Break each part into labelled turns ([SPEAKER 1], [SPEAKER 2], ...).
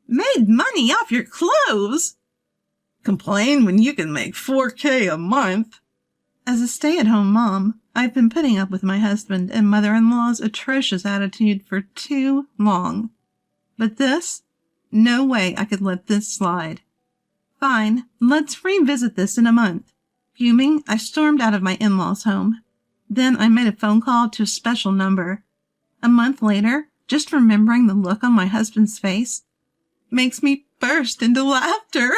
[SPEAKER 1] Made money off your clothes? Complain when you can make $4,000 a month. As a stay-at-home mom, I've been putting up with my husband and mother-in-law's atrocious attitude for too long. But this? No way I could let this slide. Fine, let's revisit this in a month. Fuming, I stormed out of my in-laws' home. Then I made a phone call to a special number. A month later, just remembering the look on my husband's face makes me burst into laughter.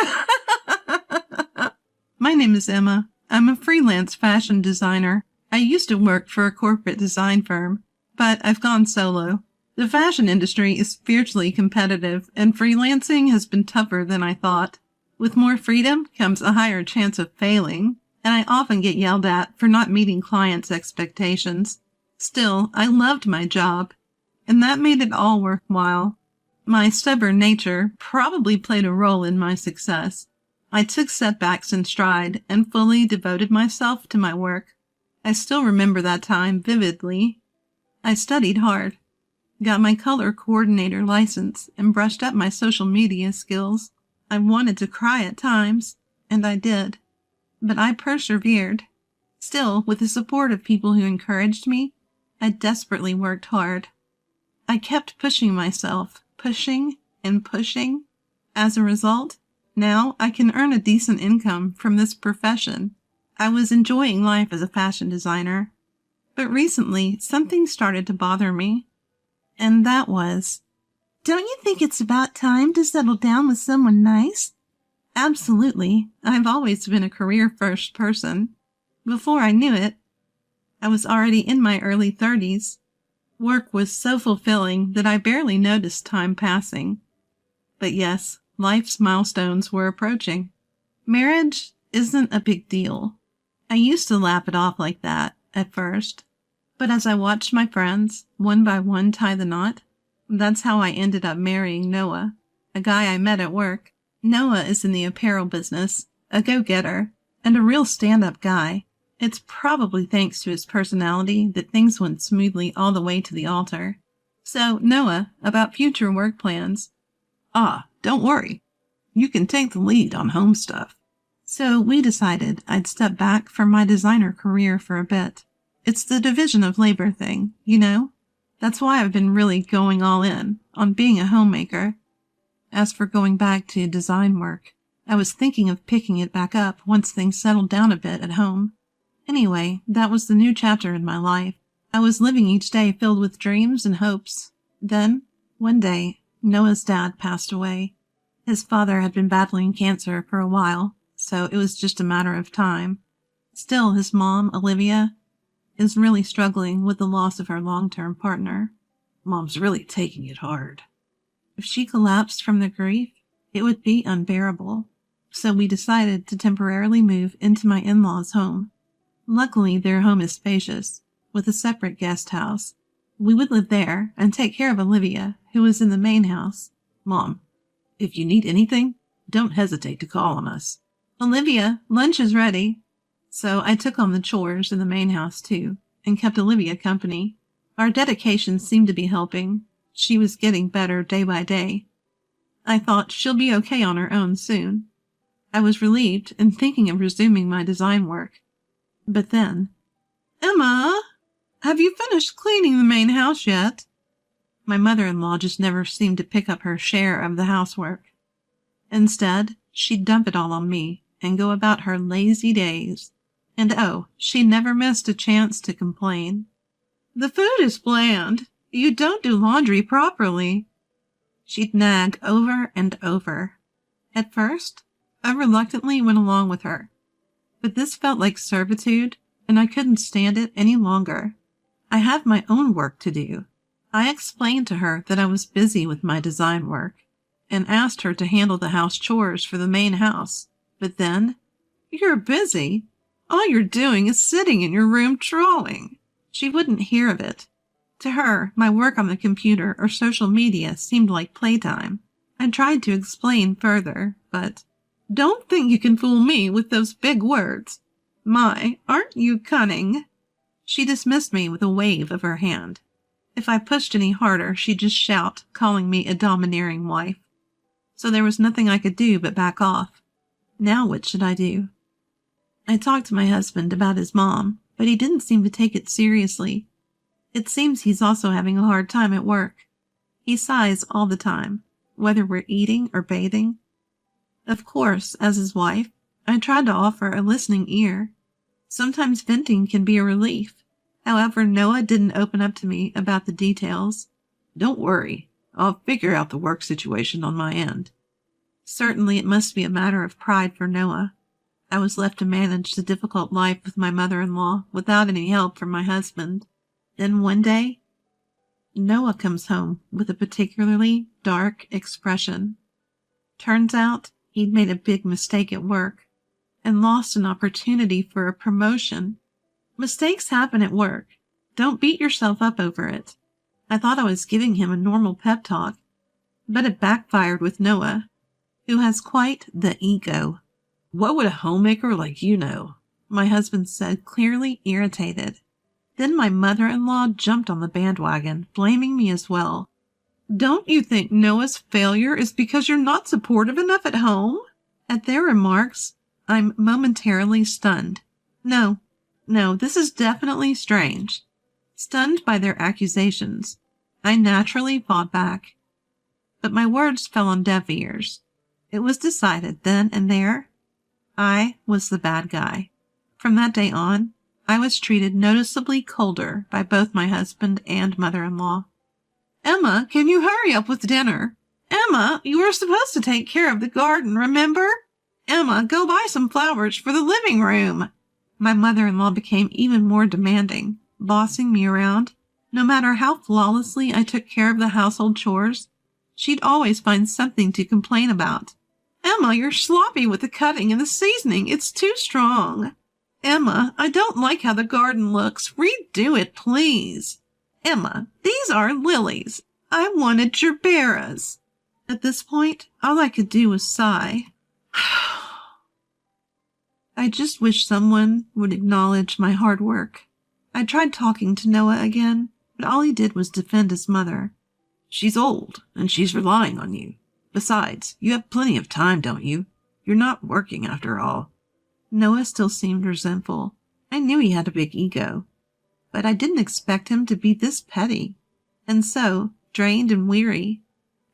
[SPEAKER 1] My name is Emma. I'm a freelance fashion designer. I used to work for a corporate design firm, but I've gone solo. The fashion industry is fiercely competitive, and freelancing has been tougher than I thought. With more freedom comes a higher chance of failing, and I often get yelled at for not meeting clients' expectations. Still, I loved my job, and that made it all worthwhile. My stubborn nature probably played a role in my success. I took setbacks in stride and fully devoted myself to my work. I still remember that time vividly. I studied hard, got my color coordinator license, and brushed up my social media skills. I wanted to cry at times, and I did. But I persevered. Still, with the support of people who encouraged me, I desperately worked hard. I kept pushing myself, pushing and pushing. As a result, now I can earn a decent income from this profession. I was enjoying life as a fashion designer. But recently, something started to bother me. And that was, don't you think it's about time to settle down with someone nice? Absolutely. I've always been a career-first person. Before I knew it, I was already in my early 30s. Work was so fulfilling that I barely noticed time passing. But yes, life's milestones were approaching. Marriage isn't a big deal. I used to laugh it off like that at first. But as I watched my friends, one by one, tie the knot, that's how I ended up marrying Noah, a guy I met at work. Noah is in the apparel business, a go-getter, and a real stand-up guy. It's probably thanks to his personality that things went smoothly all the way to the altar. So, Noah, about future work plans.
[SPEAKER 2] Don't worry. You can take the lead on home stuff.
[SPEAKER 1] So we decided I'd step back from my designer career for a bit. It's the division of labor thing, you know? That's why I've been really going all in on being a homemaker. As for going back to design work, I was thinking of picking it back up once things settled down a bit at home. Anyway, that was the new chapter in my life. I was living each day filled with dreams and hopes. Then, one day, Noah's dad passed away. His father had been battling cancer for a while, so it was just a matter of time. Still, his mom, Olivia, is really struggling with the loss of her long-term partner.
[SPEAKER 2] Mom's really taking it hard.
[SPEAKER 1] If she collapsed from the grief, it would be unbearable. So we decided to temporarily move into my in-laws' home. Luckily, their home is spacious, with a separate guest house. We would live there and take care of Olivia, who was in the main house.
[SPEAKER 2] Mom, if you need anything, don't hesitate to call on us.
[SPEAKER 1] Olivia, lunch is ready. So I took on the chores in the main house too, and kept Olivia company. Our dedication seemed to be helping. She was getting better day by day. I thought she'll be okay on her own soon. I was relieved and thinking of resuming my design work. But then, Emma, have you finished cleaning the main house yet? My mother-in-law just never seemed to pick up her share of the housework. Instead, she'd dump it all on me and go about her lazy days. And she never missed a chance to complain. The food is bland. You don't do laundry properly. She'd nag over and over. At first, I reluctantly went along with her. But this felt like servitude, and I couldn't stand it any longer. I have my own work to do. I explained to her that I was busy with my design work, and asked her to handle the house chores for the main house. But then, you're busy. All you're doing is sitting in your room drawing. She wouldn't hear of it. To her, my work on the computer or social media seemed like playtime. I tried to explain further, but don't think you can fool me with those big words. My, aren't you cunning? She dismissed me with a wave of her hand. If I pushed any harder, she'd just shout, calling me a domineering wife. so there was nothing I could do but back off. Now what should I do? I talked to my husband about his mom, but he didn't seem to take it seriously. It seems he's also having a hard time at work. He sighs all the time, whether we're eating or bathing. Of course, as his wife, I tried to offer a listening ear. Sometimes venting can be a relief. However, Noah didn't open up to me about the details.
[SPEAKER 2] Don't worry. I'll figure out the work situation on my end.
[SPEAKER 1] Certainly it must be a matter of pride for Noah. I was left to manage the difficult life with my mother-in-law without any help from my husband. Then one day, Noah comes home with a particularly dark expression. Turns out he'd made a big mistake at work and lost an opportunity for a promotion. Mistakes happen at work. Don't beat yourself up over it. I thought I was giving him a normal pep talk, but it backfired with Noah, who has quite the ego.
[SPEAKER 2] What would a homemaker like you know?
[SPEAKER 1] My husband said, clearly irritated. Then my mother-in-law jumped on the bandwagon, blaming me as well. Don't you think Noah's failure is because you're not supportive enough at home? At their remarks, I'm momentarily stunned. No, this is definitely strange. Stunned by their accusations, I naturally fought back. But my words fell on deaf ears. It was decided then and there, I was the bad guy. From that day on, I was treated noticeably colder by both my husband and mother-in-law. Emma, can you hurry up with dinner? Emma, you were supposed to take care of the garden, remember? Emma, go buy some flowers for the living room. My mother-in-law became even more demanding, bossing me around. No matter how flawlessly I took care of the household chores, she'd always find something to complain about. Emma, you're sloppy with the cutting and the seasoning. It's too strong. Emma, I don't like how the garden looks. Redo it, please. Emma, these are lilies. I wanted gerberas. At this point, all I could do was sigh. I just wish someone would acknowledge my hard work. I tried talking to Noah again, but all he did was defend his mother.
[SPEAKER 2] She's old, and she's relying on you. Besides, you have plenty of time, don't you? You're not working after all.
[SPEAKER 1] Noah still seemed resentful. I knew he had a big ego, but I didn't expect him to be this petty. And so, drained and weary,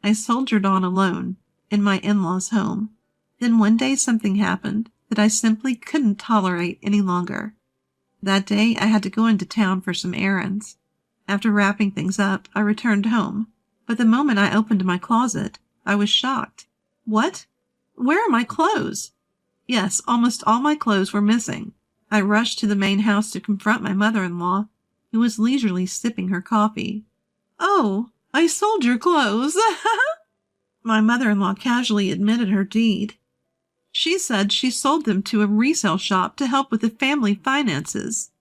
[SPEAKER 1] I soldiered on alone in my in-laws' home. Then one day something happened that I simply couldn't tolerate any longer. That day I had to go into town for some errands. After wrapping things up, I returned home. But the moment I opened my closet, I was shocked. What? Where are my clothes? Yes, almost all my clothes were missing. I rushed to the main house to confront my mother-in-law, who was leisurely sipping her coffee. Oh, I sold your clothes. My mother-in-law casually admitted her deed. She said she sold them to a resale shop to help with the family finances.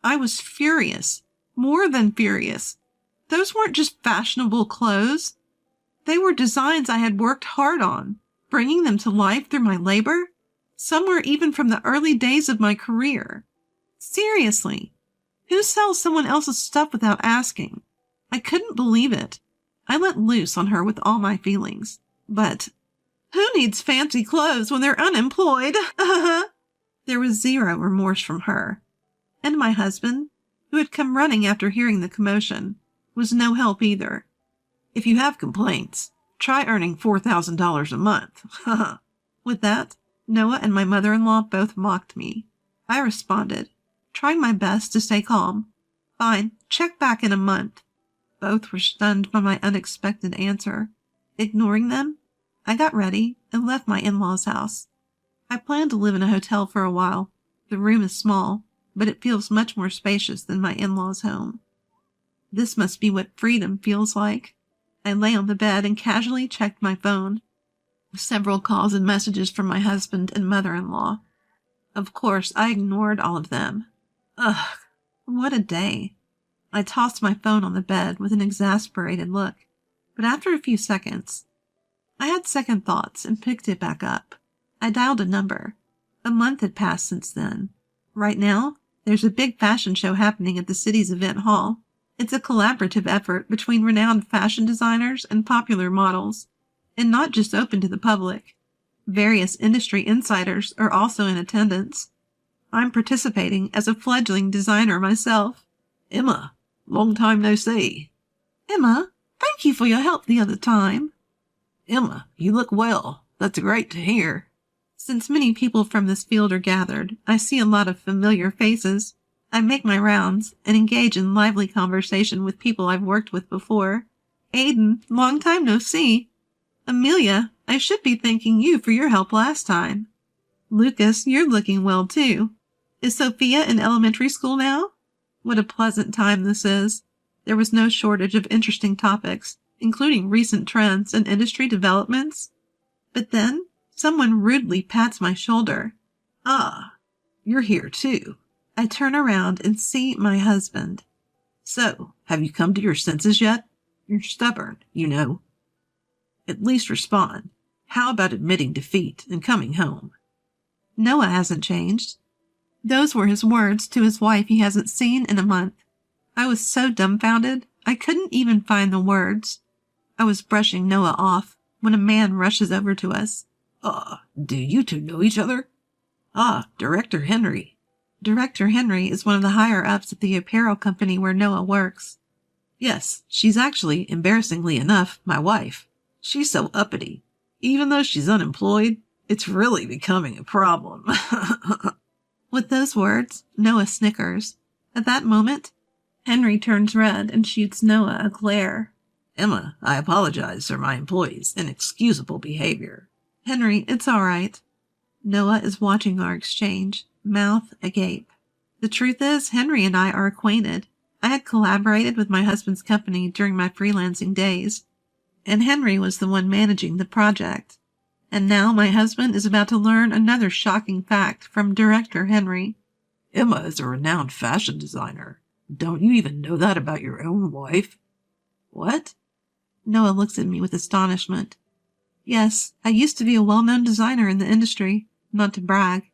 [SPEAKER 1] I was furious, more than furious. Those weren't just fashionable clothes. They were designs I had worked hard on, bringing them to life through my labor. Some were even from the early days of my career. Seriously, who sells someone else's stuff without asking? I couldn't believe it. I let loose on her with all my feelings. But who needs fancy clothes when they're unemployed? There was zero remorse from her. And my husband, who had come running after hearing the commotion, was no help either.
[SPEAKER 2] If you have complaints, try earning $4,000 a month.
[SPEAKER 1] With that, Noah and my mother-in-law both mocked me. I responded, trying my best to stay calm. Fine, check back in a month. Both were stunned by my unexpected answer. Ignoring them, I got ready and left my in-laws' house. I plan to live in a hotel for a while. The room is small, but it feels much more spacious than my in-laws' home. This must be what freedom feels like. I lay on the bed and casually checked my phone. Several calls and messages from my husband and mother-in-law. Of course, I ignored all of them. Ugh, what a day. I tossed my phone on the bed with an exasperated look, but after a few seconds, I had second thoughts and picked it back up. I dialed a number. A month had passed since then. Right now, there's a big fashion show happening at the city's event hall. It's a collaborative effort between renowned fashion designers and popular models. and not just open to the public. Various industry insiders are also in attendance. I'm participating as a fledgling designer myself.
[SPEAKER 2] Emma, long time no see.
[SPEAKER 1] Emma, thank you for your help the other time.
[SPEAKER 2] Emma, you look well. That's great to hear.
[SPEAKER 1] Since many people from this field are gathered, I see a lot of familiar faces. I make my rounds and engage in lively conversation with people I've worked with before. Aiden, long time no see. Amelia, I should be thanking you for your help last time. Lucas, you're looking well too. Is Sophia in elementary school now? What a pleasant time this is. There was no shortage of interesting topics, including recent trends and industry developments. But then, someone rudely pats my shoulder.
[SPEAKER 2] Ah, you're here too.
[SPEAKER 1] I turn around and see my husband.
[SPEAKER 2] So, have you come to your senses yet? You're stubborn, you know. At least respond. How about admitting defeat and coming home?
[SPEAKER 1] Noah hasn't changed. Those were his words to his wife he hasn't seen in a month. I was so dumbfounded, I couldn't even find the words. I was brushing Noah off when a man rushes over to us.
[SPEAKER 2] Do you two know each other? Ah, Director Henry.
[SPEAKER 1] Director Henry is one of the higher-ups at the apparel company where Noah works.
[SPEAKER 2] Yes, she's actually, embarrassingly enough, my wife. She's so uppity. Even though she's unemployed, it's really becoming a problem.
[SPEAKER 1] With those words, Noah snickers. At that moment, Henry turns red and shoots Noah a glare.
[SPEAKER 2] Emma, I apologize for my employee's inexcusable behavior.
[SPEAKER 1] Henry, it's all right. Noah is watching our exchange, mouth agape. The truth is, Henry and I are acquainted. I had collaborated with my husband's company during my freelancing days, and Henry was the one managing the project. And now my husband is about to learn another shocking fact from Director Henry.
[SPEAKER 2] Emma is a renowned fashion designer. Don't you even know that about your own wife? What?
[SPEAKER 1] Noah looks at me with astonishment. Yes, I used to be a well-known designer in the industry, not to brag,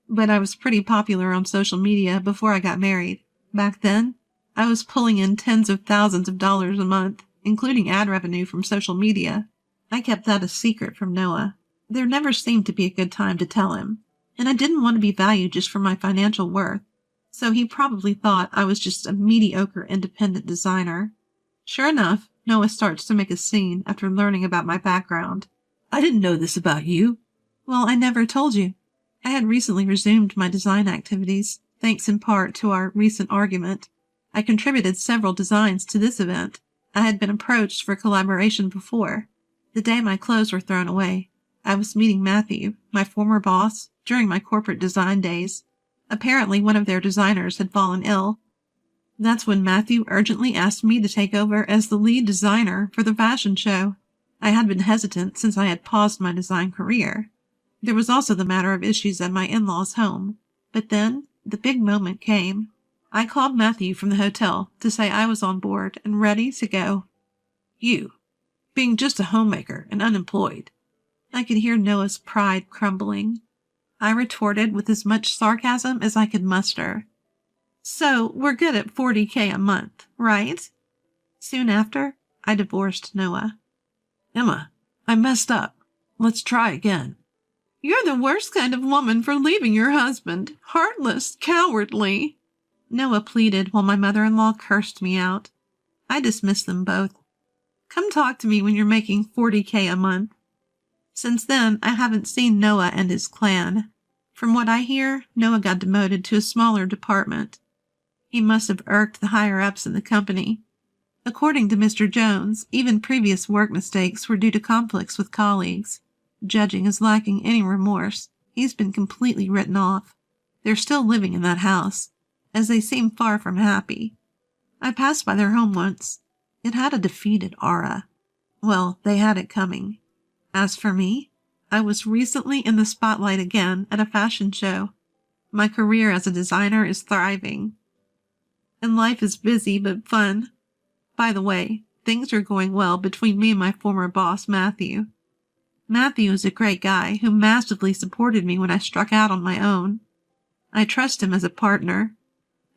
[SPEAKER 1] but I was pretty popular on social media before I got married. Back then, I was pulling in tens of thousands of dollars a month, including ad revenue from social media. I kept that a secret from Noah. There never seemed to be a good time to tell him, and I didn't want to be valued just for my financial worth, so he probably thought I was just a mediocre independent designer. Sure enough, Noah starts to make a scene after learning about my background.
[SPEAKER 2] I didn't know this about you.
[SPEAKER 1] Well, I never told you. I had recently resumed my design activities, thanks in part to our recent argument. I contributed several designs to this event. I had been approached for collaboration before. The day my clothes were thrown away, I was meeting Matthew, my former boss, during my corporate design days. Apparently, one of their designers had fallen ill. That's when Matthew urgently asked me to take over as the lead designer for the fashion show. I had been hesitant since I had paused my design career. There was also the matter of issues at my in-laws' home. But then, the big moment came. I called Matthew from the hotel to say I was on board and ready to go.
[SPEAKER 2] You, being just a homemaker and unemployed.
[SPEAKER 1] I could hear Noah's pride crumbling. I retorted with as much sarcasm as I could muster. So, we're good at $40,000 a month, right? Soon after, I divorced Noah.
[SPEAKER 2] Emma, I messed up. Let's try again.
[SPEAKER 1] You're the worst kind of woman for leaving your husband. Heartless, cowardly. Noah pleaded while my mother-in-law cursed me out. I dismissed them both. Come talk to me when you're making $40,000 a month. Since then, I haven't seen Noah and his clan. From what I hear, Noah got demoted to a smaller department. He must have irked the higher-ups in the company. According to Mr. Jones, even previous work mistakes were due to conflicts with colleagues. Judging as lacking any remorse, he's been completely written off. They're still living in that house, as they seem far from happy. I passed by their home once. It had a defeated aura. Well, they had it coming. As for me, I was recently in the spotlight again at a fashion show. My career as a designer is thriving. And life is busy but fun. By the way, things are going well between me and my former boss, Matthew. Matthew is a great guy who massively supported me when I struck out on my own. I trust him as a partner.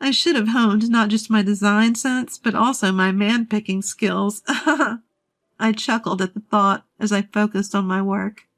[SPEAKER 1] I should have honed not just my design sense, but also my man-picking skills. I chuckled at the thought as I focused on my work.